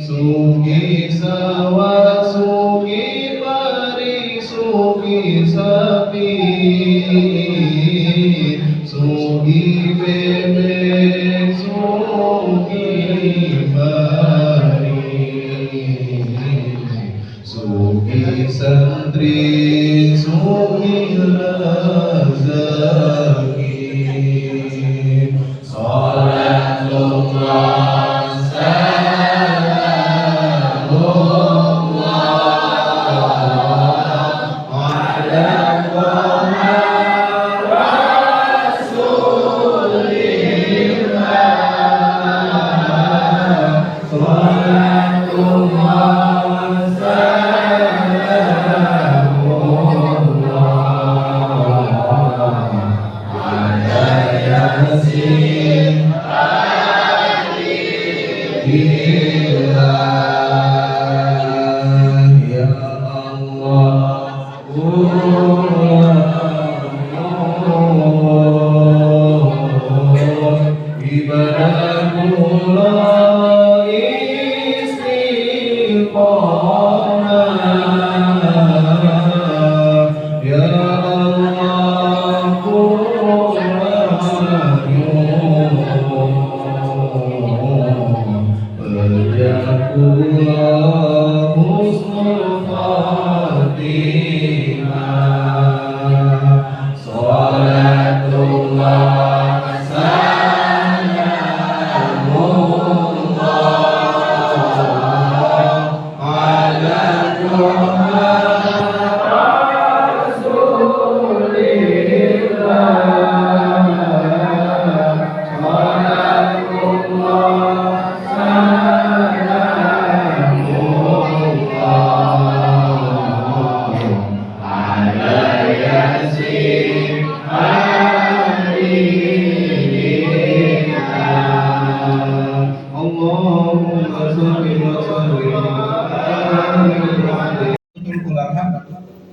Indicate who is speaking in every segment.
Speaker 1: Sugi sawa sugi pari sugi sapi sugi bebek sugi pari sugi santri sugi rezeki salatullah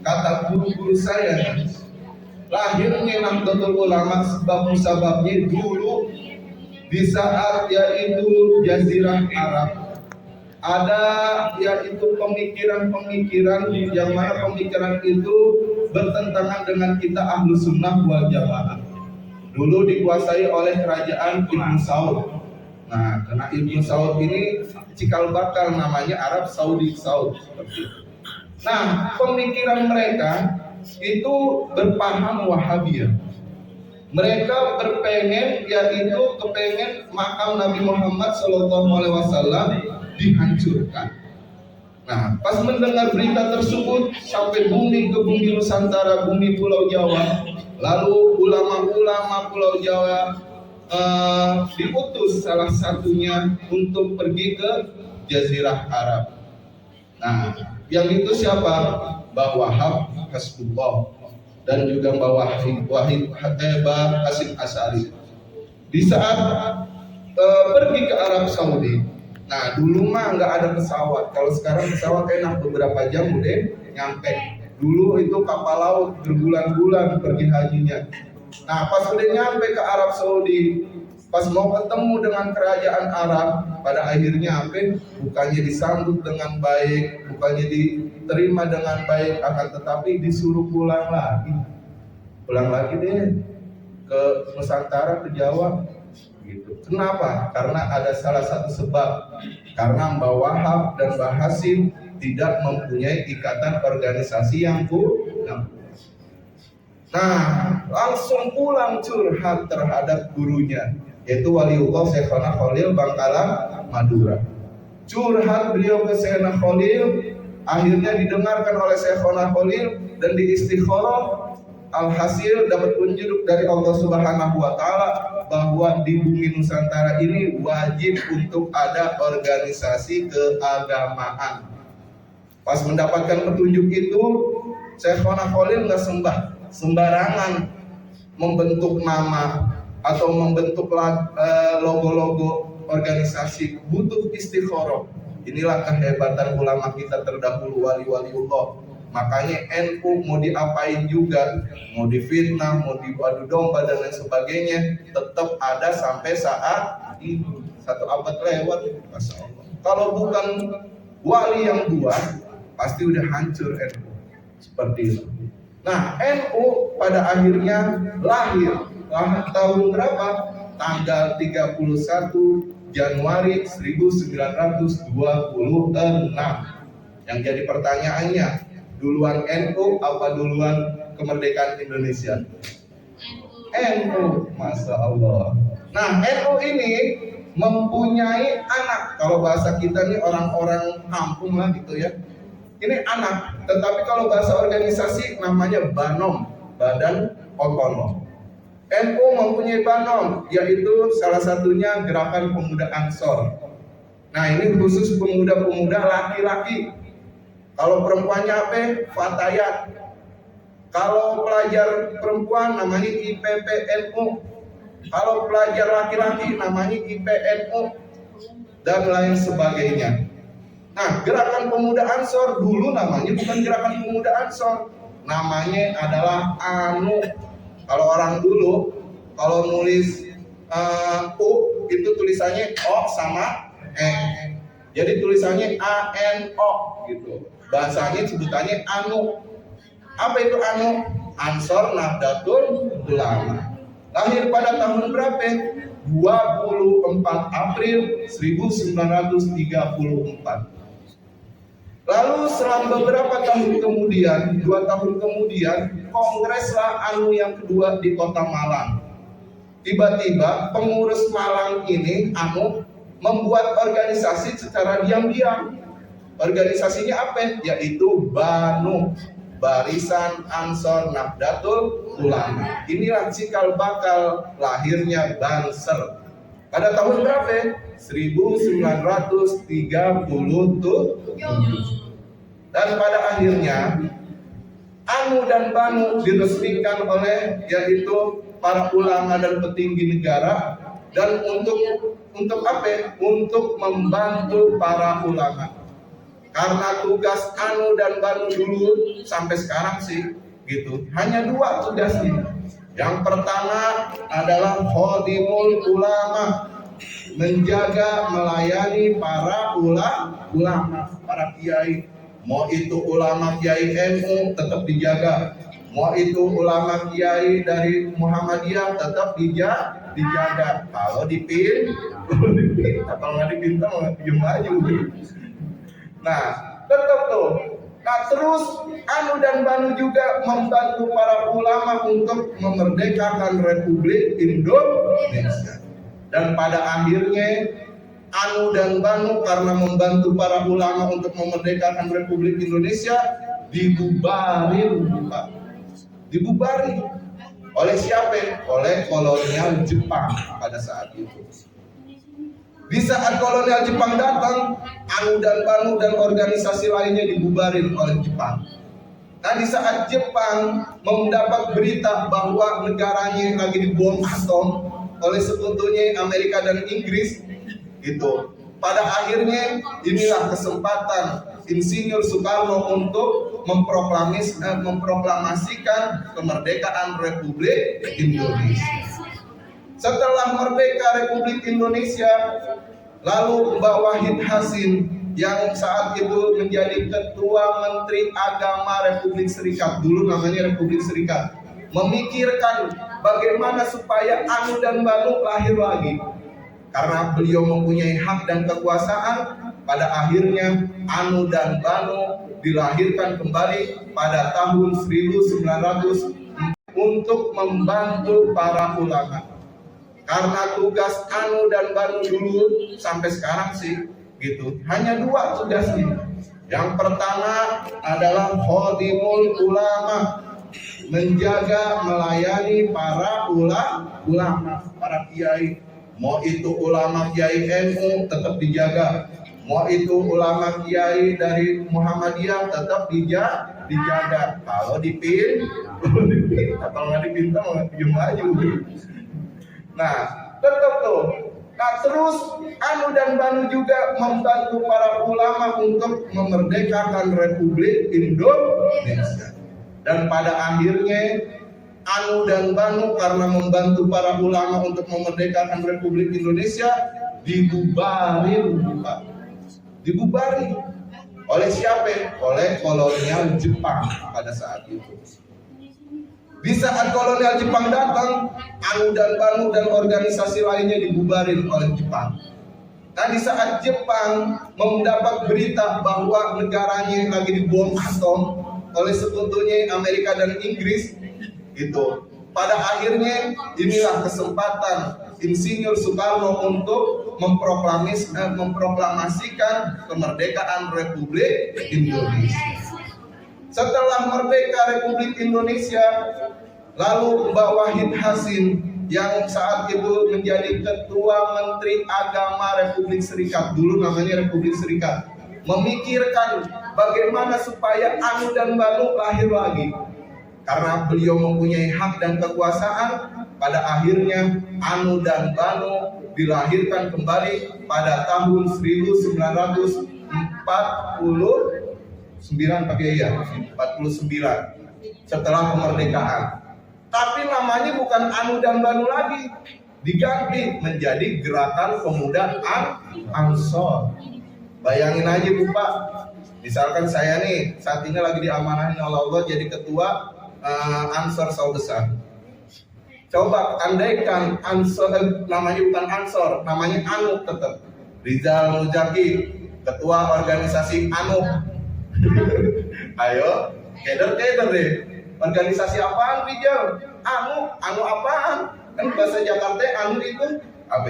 Speaker 1: kata guru-guru saya, lahirnya Nahdlatul Ulama sebab-sebabnya dulu di saat yaitu Jazirah Arab ada yaitu pemikiran-pemikiran yang mana pemikiran itu bertentangan dengan kita Ahlu Sunnah wal Jamaah. Dulu dikuasai oleh kerajaan Ibnu Saud. Nah, karena Ibnu Saud ini cikal bakal namanya Arab Saudi Saud seperti itu. Nah, pemikiran mereka itu berpaham Wahabiyah. Mereka yaitu kepengen makam Nabi Muhammad SAW dihancurkan. Nah, pas mendengar berita tersebut sampai bumi ke bumi Nusantara, bumi Pulau Jawa, lalu ulama-ulama Pulau Jawa diutus salah satunya untuk pergi ke Jazirah Arab. Nah, yang itu siapa? Mbah Wahab Hasbullah dan juga Mbah Hasim Asy'ari. Di saat pergi ke Arab Saudi, nah dulu mah nggak ada pesawat. Kalau sekarang pesawat enak beberapa jam udah nyampe. Dulu itu kapal laut berbulan-bulan pergi hajinya. Nah pas udah nyampe ke Arab Saudi, pas mau ketemu dengan kerajaan Arab, pada akhirnya bukannya disambut dengan baik, bukannya diterima dengan baik, akan tetapi disuruh pulang lagi deh ke Nusantara, ke Jawa gitu. Kenapa? Karena ada salah satu sebab, karena Mbah Wahab dan Mbah Hasim tidak mempunyai ikatan organisasi yang kuat. Nah, langsung pulang curhat terhadap gurunya, yaitu Waliullah Syekhona Khalil Bangkalan Madura. Curhat beliau ke Syekhona Khalil, akhirnya didengarkan oleh Syekhona Khalil dan diistikharah. Alhasil dapat petunjuk dari Allah Subhanahu wa taala bahwa di bumi Nusantara ini wajib untuk ada organisasi keagamaan. Pas mendapatkan petunjuk itu, Syekhona Khalil nggak sembarangan membentuk nama atau membentuk logo-logo organisasi, butuh istikharah. Inilah kehebatan ulama kita terdahulu, wali-waliullah. Makanya NU mau diapain juga, mau difitnah, mau diadu domba dan lain sebagainya, tetap ada sampai saat ini. 1 abad lewat, Masya Allah. Kalau bukan wali yang buat, pasti udah hancur NU. Seperti itu. Nah, NU pada akhirnya lahir tahun berapa? Tanggal 31 Januari 1926. Yang jadi pertanyaannya, duluan NU apa duluan kemerdekaan Indonesia? NU, Masya Allah. Nah, NU ini mempunyai anak. Kalau bahasa kita nih orang-orang kampung lah gitu ya. Ini anak, tetapi kalau bahasa organisasi namanya BANOM, Badan Otonom. NU mempunyai BANOM, yaitu salah satunya Gerakan Pemuda Ansor. Nah, ini khusus pemuda-pemuda laki-laki. Kalau perempuannya apa? Fatayat. Kalau pelajar perempuan namanya IPPNU. Kalau pelajar laki-laki namanya IPNU dan lain sebagainya. Nah, Gerakan Pemuda Ansor dulu namanya bukan Gerakan Pemuda Ansor, namanya adalah ANU. Kalau orang dulu kalau nulis U itu tulisannya O sama E. Jadi tulisannya ANO gitu. Bahasanya sebutannya ANU. Apa itu ANU? Ansor Nahdlatul Ulama. Lahir pada tahun berapa? 24 April 1934. Lalu selang beberapa tahun kemudian, 2 tahun kemudian, kongreslah ANU yang kedua di kota Malang. Tiba-tiba pengurus Malang ini, ANU, membuat organisasi secara diam-diam. Organisasinya apa? Yaitu BANU, Barisan Ansor Nahdlatul Ulama. Inilah cikal bakal lahirnya Banser. Pada tahun berapa? 1937. Dan pada akhirnya ANU dan BANU diresmikan oleh yaitu para ulama dan petinggi negara, dan untuk apa? Untuk membantu para ulama. Karena tugas ANU dan BANU dulu sampai sekarang sih gitu, hanya 2 tugasnya. Yang pertama adalah khodimul ulama, menjaga melayani para ulama, para kiai. Mau itu ulama kiai NU tetap dijaga, mau itu ulama kiai dari Muhammadiyah tetap dijaga. Kalau dipin atau nggak dipinta diem aja. Nah, tetap tuh. Nah, terus ANU dan BANU juga membantu para ulama untuk memerdekakan Republik Indonesia. Dan pada akhirnya ANU dan BANU karena membantu para ulama untuk memerdekakan Republik Indonesia dibubarin, Pak. Dibubarin. Oleh siapa? Oleh kolonial Jepang pada saat itu. Di saat kolonial Jepang datang, ANU dan BANU dan organisasi lainnya dibubarin oleh Jepang. Nah, di saat Jepang mendapat berita bahwa negaranya lagi dibom atom oleh sekutunya Amerika dan Inggris, gitu. Pada akhirnya inilah kesempatan Insinyur Soekarno untuk memproklamasikan kemerdekaan Republik Indonesia. Setelah merdeka Republik Indonesia, lalu Mbak Wahid Hasim yang saat itu menjadi Ketua Menteri Agama Republik Serikat, dulu namanya Republik Serikat, memikirkan bagaimana supaya ANU dan BANU lahir lagi. Karena beliau mempunyai hak dan kekuasaan, pada akhirnya ANU dan BANU dilahirkan kembali pada tahun 1900 untuk membantu para ulama. Karena tugas ANU dan BANU dulu sampai sekarang sih gitu, hanya 2 tugasnya. Yang pertama adalah khodimul ulama, menjaga melayani para ulama, para kiai. Mau itu ulama kiai NU tetap dijaga, mau itu ulama kiai dari Muhammadiyah tetap dijaga. Kalau dipin atau nggak dipinta diem aja. Nah, tetap tuh. Nah, terus Anu dan Banu juga membantu para ulama untuk memerdekakan Republik Indonesia. Dan pada akhirnya Anu dan Banu karena membantu para ulama untuk memerdekakan Republik Indonesia dibubarin, Pak. Dibubarin. Oleh siapa? Oleh kolonial Jepang pada saat itu. Di saat kolonial Jepang datang, Anu dan Banu dan organisasi lainnya dibubarin oleh Jepang. Nah, di saat Jepang mendapat berita bahwa negaranya lagi dibom atom oleh sekutunya Amerika dan Inggris, itu pada akhirnya inilah kesempatan Insinyur Soekarno untuk memproklamasikan kemerdekaan Republik Indonesia. Setelah merdeka Republik Indonesia, lalu Mbak Wahid Hasim yang saat itu menjadi Ketua Menteri Agama Republik Serikat, dulu namanya Republik Serikat, memikirkan bagaimana supaya Anu dan Banu lahir lagi. Karena beliau mempunyai hak dan kekuasaan, pada akhirnya Anu dan Banu dilahirkan kembali pada tahun 1949 setelah kemerdekaan. Tapi namanya bukan Anu dan Banu lagi, diganti menjadi Gerakan Pemuda Ansor. Bayangin aja Bu Pak, misalkan saya nih saat ini lagi diamanahin oleh Allah jadi ketua Ansor Sawah Besar. Coba andaikan Ansor namanya bukan Ansor, namanya Anu tetap. Rizal Muzaki, ketua organisasi Anu. Ayo, keder deh. Organisasi apaan Rizal? Anu apaan? Kan bahasa Jakarta Anu itu apa?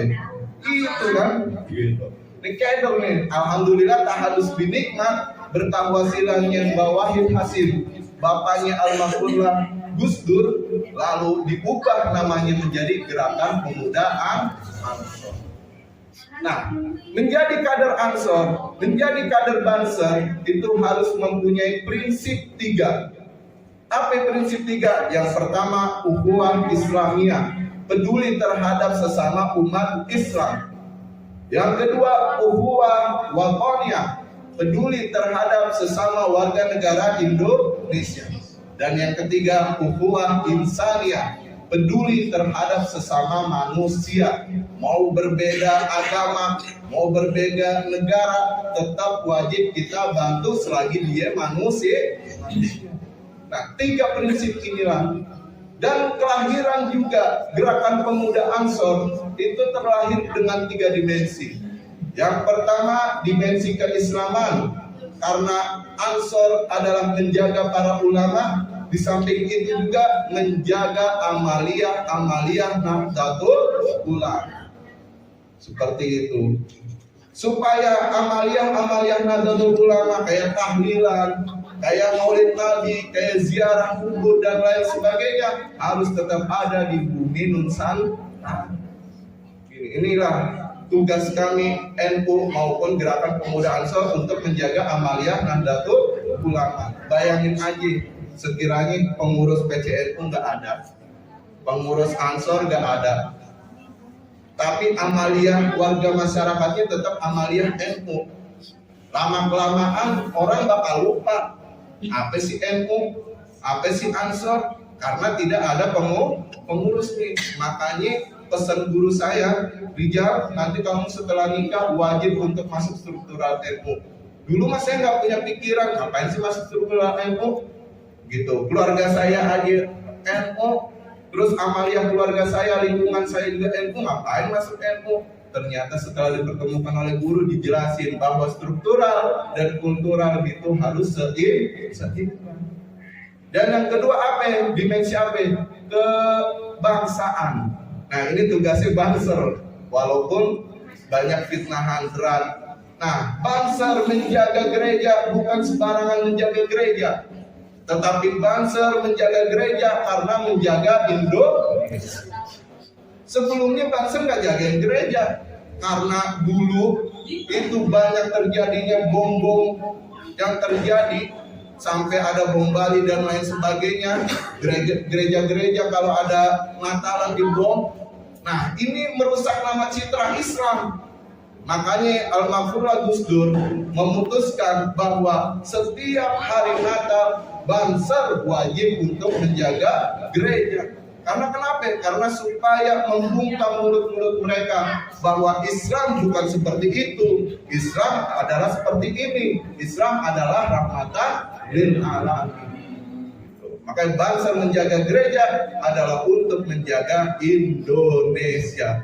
Speaker 1: Itu kan? Gitu. Ini keder nih. Alhamdulillah tahalus binikmat bertawasilannya Mbak Wahid Hasim, bapaknya almarhumlah Gus Dur, lalu diubah namanya menjadi Gerakan Pemuda Ansor. Nah, menjadi kader Ansor, menjadi kader Banser itu harus mempunyai prinsip 3. Apa prinsip 3? Yang pertama, ukhuwah Islamiyah, peduli terhadap sesama umat Islam. Yang kedua, ukhuwah wataniyah, peduli terhadap sesama warga negara Indonesia. Dan yang ketiga, ukhuwah insaniyah, peduli terhadap sesama manusia. Mau berbeda agama, mau berbeda negara, tetap wajib kita bantu selagi dia manusia. Nah, 3 prinsip inilah. Dan kelahiran juga Gerakan Pemuda Ansor itu terlahir dengan 3 dimensi. Yang pertama, dimensi keislaman, karena Ansor adalah menjaga para ulama. Di samping itu juga menjaga amaliyah Nahdlatul Ulama. Seperti itu. Supaya amaliyah Nahdlatul Ulama kayak tahlilan, kayak maulid Nabi, kayak ziarah kubur dan lain sebagainya harus tetap ada di bumi Nusantara. Inilah tugas kami NU maupun Gerakan Pemuda Ansor untuk menjaga amaliyah Nahdlatul Ulama. Bayangin aja, sekiranya pengurus PCNU nggak ada, pengurus Ansor nggak ada, tapi amaliyah warga masyarakatnya tetap amaliyah NU. Lama-kelamaan orang bakal lupa apa sih NU, apa sih Ansor, karena tidak ada pengurus nih. Makanya pesan guru saya, Rijal, nanti kamu setelah nikah wajib untuk masuk struktural NU. Dulu mas saya nggak punya pikiran, ngapain sih masuk struktural NU? Gitu, keluarga saya aja NU, terus amaliyah keluarga saya, lingkungan saya juga NU, ngapain masuk NU? Ternyata setelah dipertemukan oleh guru dijelasin bahwa struktural dan kultural itu harus seimbang. Dan yang kedua apa? Dimensi apa? Kebangsaan. Nah, ini tugasnya Banser, walaupun banyak fitnahan berat. Nah, Banser menjaga gereja bukan sembarangan menjaga gereja, tetapi Banser menjaga gereja karena menjaga Indonesia. Sebelumnya Banser nggak jagain gereja, karena dulu itu banyak terjadinya bom yang terjadi, sampai ada bom Bali dan lain sebagainya. Gereja-gereja kalau ada Natalan dibom. Nah, Nah, ini merusak nama citra Islam. Makanya Al-Maghfurlah Gus Dur memutuskan bahwa setiap hari Natal Banser wajib untuk menjaga gereja. Karena kenapa? Karena supaya membungkam mulut-mulut mereka bahwa Islam bukan seperti itu. Islam adalah seperti ini. Islam adalah rahmatan lil alamin. Maka Banser menjaga gereja adalah untuk menjaga Indonesia.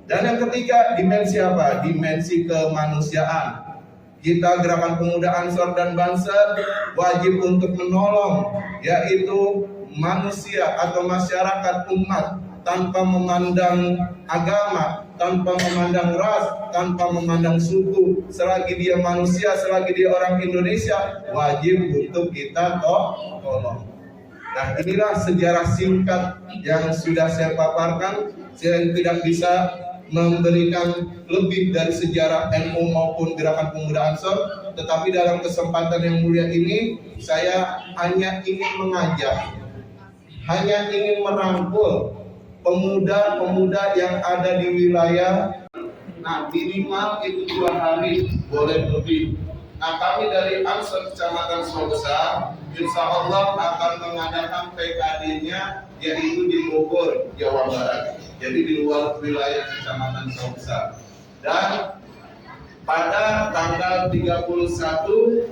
Speaker 1: Dan yang ketiga, dimensi apa? Dimensi kemanusiaan. Kita Gerakan Pemuda Ansor dan Banser wajib untuk menolong, yaitu manusia atau masyarakat umat tanpa memandang agama, tanpa memandang ras, tanpa memandang suku. Selagi dia manusia, selagi dia orang Indonesia, wajib untuk kita tolong. Nah, inilah sejarah singkat yang sudah saya paparkan. Saya tidak bisa memberikan lebih dari sejarah NU maupun Gerakan Pemuda Ansor, tetapi dalam kesempatan yang mulia ini saya hanya ingin mengajak, hanya ingin merangkul pemuda-pemuda yang ada di wilayah. Nah, minimal itu 2 hari, boleh lebih. Nah, kami dari Ansor Kecamatan Sawbesar insya Allah akan mengadakan PKD-nya yaitu di Bogor, Jawa Barat. Jadi di luar wilayah Kecamatan Sawbesar. Dan pada tanggal 31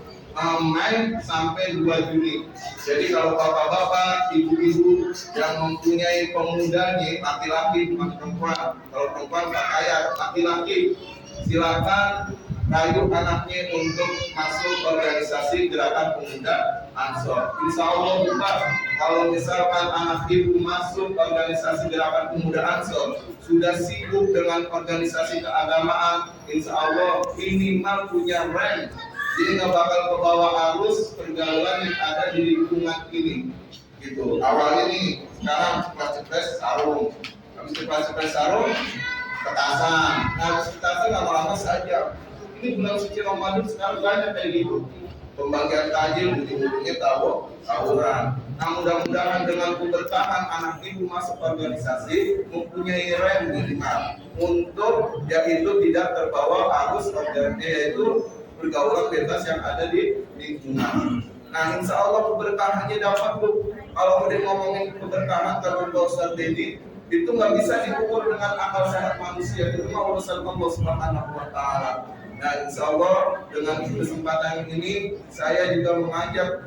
Speaker 1: Mei sampai 2 Juni. Jadi kalau bapak-bapak, ibu-ibu yang mempunyai pemuda nih, laki-laki bukan perempuan. Kalau perempuan tak kaya, laki-laki silakan rayu anaknya untuk masuk organisasi Gerakan Pemuda Ansor. Insya Allah Pak, kalau misalkan anak ibu masuk organisasi Gerakan Pemuda Ansor, sudah sibuk dengan organisasi keagamaan, insya Allah minimal punya rank. Jadi nggak bakal kebawa arus pergaulan yang ada di lingkungan ini. Gitu. Awalnya nih, sekarang ceplas-ceplas sarung, habis ceplas-ceplas sarung, petasan. Nah, habis petasan lama-lama saja. Ini bulan suci Ramadan sekarang banyak kayak gitu. Pembagian takjil, ujung-ujungnya tawuran. Nah, mudah-mudahan dengan keberkahan anak ibu masuk organisasi mempunyai rem minimal untuk yaitu tidak terbawa arus organisasi, yaitu pergaulan bebas yang ada di lingkungan. Nah, insya Allah keberkahannya dapat tuh. Kalau udah ngomongin keberkahan kata Ustaz Dedi, itu nggak bisa diukur dengan akal sehat manusia. Itu mah urusan Allah Subhanahu wa Ta'ala. Nah, insya Allah dengan kesempatan ini saya juga mengajak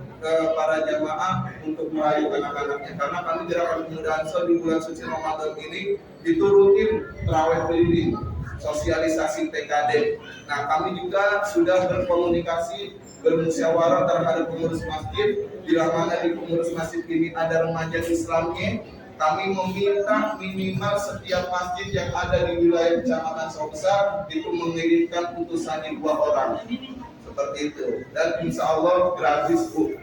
Speaker 1: para jamaah untuk merayu anak-anaknya, karena kami Gerakan Pemuda Ansor di bulan suci Ramadan ini itu rutin tarawih keliling, sosialisasi PKD. Nah, kami juga sudah berkomunikasi, bermusyawarah terhadap pengurus masjid. Bila mana di pengurus masjid ini ada remaja Islamnya, kami meminta minimal setiap masjid yang ada di wilayah Kecamatan Sawbesar itu mengirimkan utusannya 2 orang. Seperti itu. Dan insya Allah gratis Bu,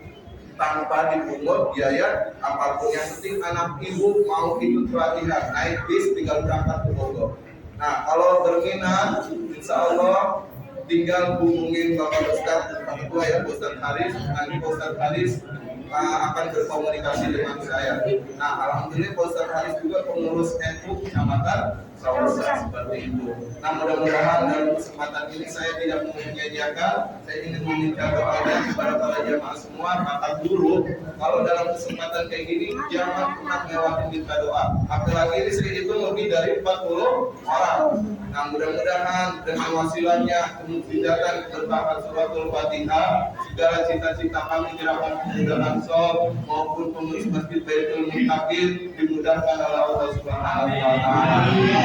Speaker 1: tanpa dipungut biaya apapun. Yang penting anak ibu mau ikut pelatihan, naik bis tinggal berangkat ke Bogor. Nah, kalau berminat insya Allah tinggal hubungin Bapak Ustaz Ketua ya, Ustaz Haris. Nanti Ustaz Haris akan berkomunikasi dengan saya. Nah, alhamdulillah Ustaz Haris juga pengurus NU Kecamatan Sawbesar seperti itu. Nah, mudah-mudahan dalam kesempatan ini saya tidak mau menyanyiakan, saya ingin meminta doanya kepada para jamaah semua. Maka dulu kalau dalam kesempatan kayak gini jangan pernah lewatin minta doa. Apalagi di sini itu lebih dari 40 orang. Nah, mudah-mudahan dengan wasilahnya kemudian berbakat suratul Fatihah, segala cita-cita kami Gerakan Pemuda Ansor maupun pengurus Masjid Baitul Muttaqin dimudahkan oleh Allah Subhanahu wa Ta'ala.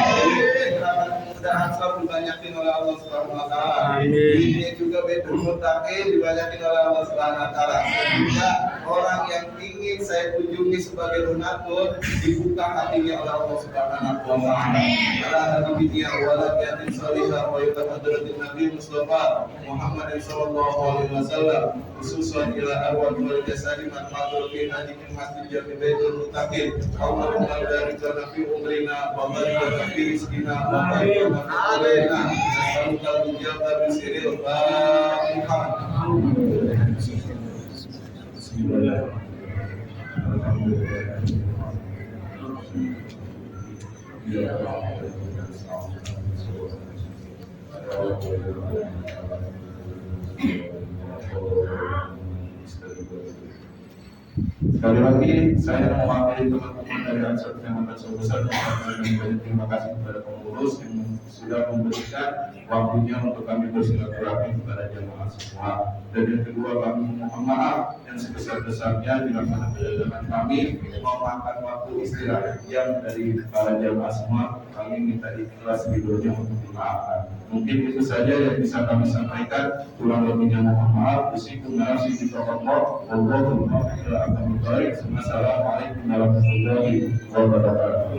Speaker 1: Gerakan Pemuda Ansor dibanyakin oleh Allah Subhanahu wa Ta'ala. Ini juga Baitul Muttaqin dibanyakin oleh Allah Subhanahu wa Ta'ala. Sehingga orang yang ingin saya kunjungi sebagai donatur dibuka hatinya oleh Allah Subhanahu wa Ta'ala. Ala dunia walakiatin salihah wa hadratin Nabi Mustafa Muhammad sallallahu alaihi wasallam khususan ila awal wal jasadi man matur fi hadikin masjid Jami Baitul Muttaqin. Allahumma barik lana fi umrina wa barik lana fi rizqina wa barik lana fi alaina nas'aluka al-ijabah bi sirril Fatihah. Bismillahirrahmanirrahim.
Speaker 2: Sekali lagi saya mewakili teman-teman dari Ansor Kecamatan Besar mengucapkan terima kasih kepada pengurus yang sudah memberikan waktunya untuk kami bersilaturahmi kepada jamaah semua. Dan yang kedua, kami mohon maaf yang sebesar-besarnya bila mana kedatangan kami memakan waktu istirahat yang dari para jamaah semua. Kami minta ikhlas ridhonya untuk dimaafkan. Mungkin itu saja yang bisa kami sampaikan. Kurang lebihnya mohon maaf. Wassalamualaikum warahmatullahi wabarakatuh.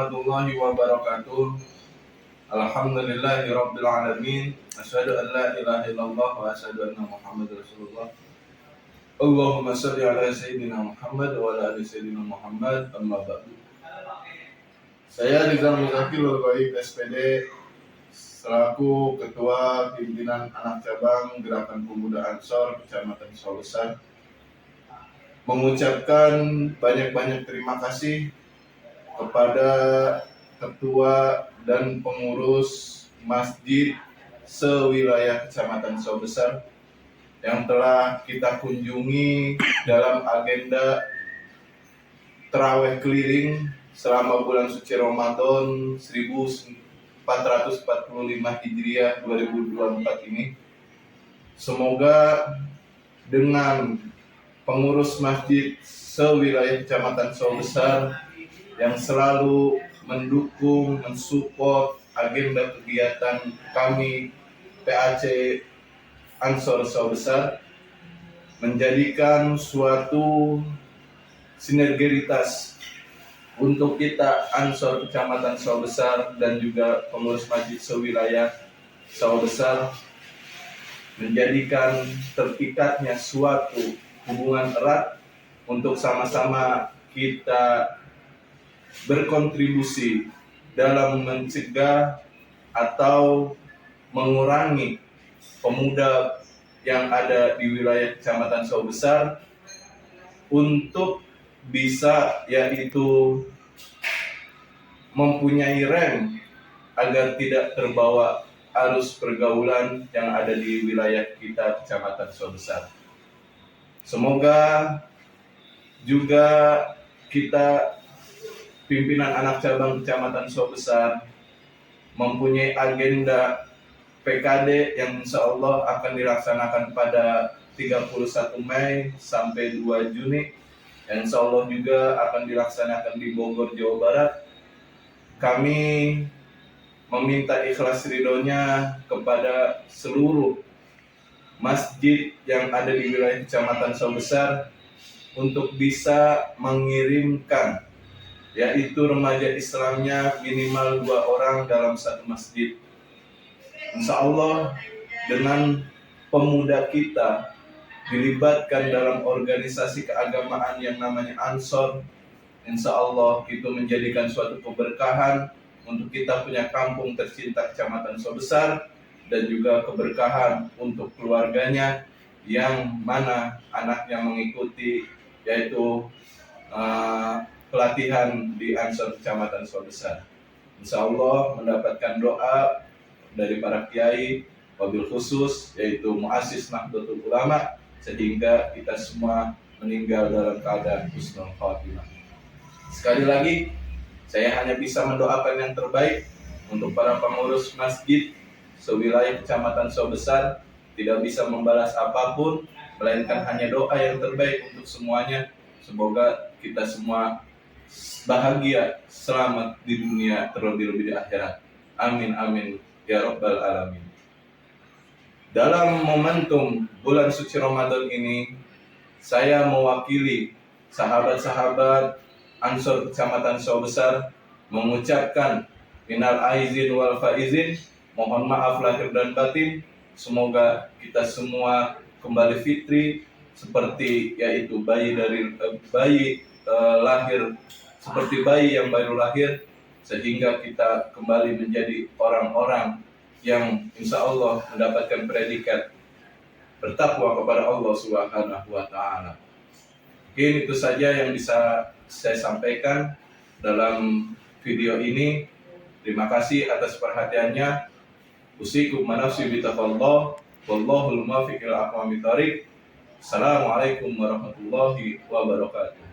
Speaker 2: warahmatullahi wabarakatuh. Alhamdulillahirabbil alamin. Asyhadu an la ilaha illallah wa asyhadu anna Muhammadar Rasulullah. Allahumma shalli ala sayyidina Muhammad wa ala ali sayyidina Muhammad. Amma ba'du. Saya Rizal Muzakir Baik SPD selaku Ketua Pimpinan Anak Cabang Gerakan Pemuda Ansor Kecamatan Sawah Besar mengucapkan banyak-banyak terima kasih kepada ketua dan pengurus masjid sewilayah Kecamatan Sawah Besar yang telah kita kunjungi dalam agenda Tarawih keliling selama bulan suci Ramadan 1445 Hijriah 2024 ini. Semoga dengan pengurus masjid sewilayah Kecamatan Sawah Besar yang selalu mendukung, mensupport agenda kegiatan kami PAC Ansor Sawah Besar, menjadikan suatu sinergitas untuk kita Ansor Kecamatan Sawah Besar dan juga pengurus masjid sewilayah Sawah Besar, menjadikan terikatnya suatu hubungan erat untuk sama-sama kita berkontribusi dalam mencegah atau mengurangi pemuda yang ada di wilayah Kecamatan Sawah Besar untuk bisa yaitu mempunyai rem agar tidak terbawa arus pergaulan yang ada di wilayah kita Kecamatan Sawah Besar. Semoga juga kita pimpinan anak cabang Kecamatan Sawah Besar mempunyai agenda PKD yang insya Allah akan dilaksanakan pada 31 Mei sampai 2 Juni yang insya Allah juga akan dilaksanakan di Bogor, Jawa Barat. Kami meminta ikhlas ridhonya kepada seluruh masjid yang ada di wilayah Kecamatan Sawah Besar untuk bisa mengirimkan yaitu remaja Islamnya minimal 2 orang dalam satu masjid. Insya Allah dengan pemuda kita dilibatkan dalam organisasi keagamaan yang namanya Ansor, insya Allah itu menjadikan suatu keberkahan untuk kita punya kampung tercinta Kecamatan Sawah Besar dan juga keberkahan untuk keluarganya yang mana anaknya mengikuti yaitu pelatihan di Ansor Kecamatan Sawah Besar. Insya Allah mendapatkan doa dari para kiai, wabil khusus yaitu Muassis Nahdlatul Ulama, sehingga kita semua meninggal dalam keadaan husnul khatimah. Sekali lagi, saya hanya bisa mendoakan yang terbaik untuk para pengurus masjid sewilayah Kecamatan Sawah Besar. Tidak bisa membalas apapun, melainkan hanya doa yang terbaik untuk semuanya. Semoga kita semua bahagia, selamat di dunia, terlebih-lebih di akhirat. Amin, amin, ya Rabbal Alamin. Dalam momentum bulan suci Ramadan ini, saya mewakili sahabat-sahabat Ansor Kecamatan Sawah Besar mengucapkan minal aizin wal faizin, mohon maaf lahir dan batin. Semoga kita semua kembali fitri seperti yaitu lahir seperti bayi yang baru lahir, sehingga kita kembali menjadi orang-orang yang insya Allah mendapatkan predikat bertakwa kepada Allah Subhanahu wa Ta'ala. Mungkin itu saja yang bisa saya sampaikan dalam video ini. Terima kasih atas perhatiannya. Usikum manafsi bitaqwallah, wallahul muwaffiq ila aqwamit thoriq. Assalamualaikum warahmatullahi wabarakatuh.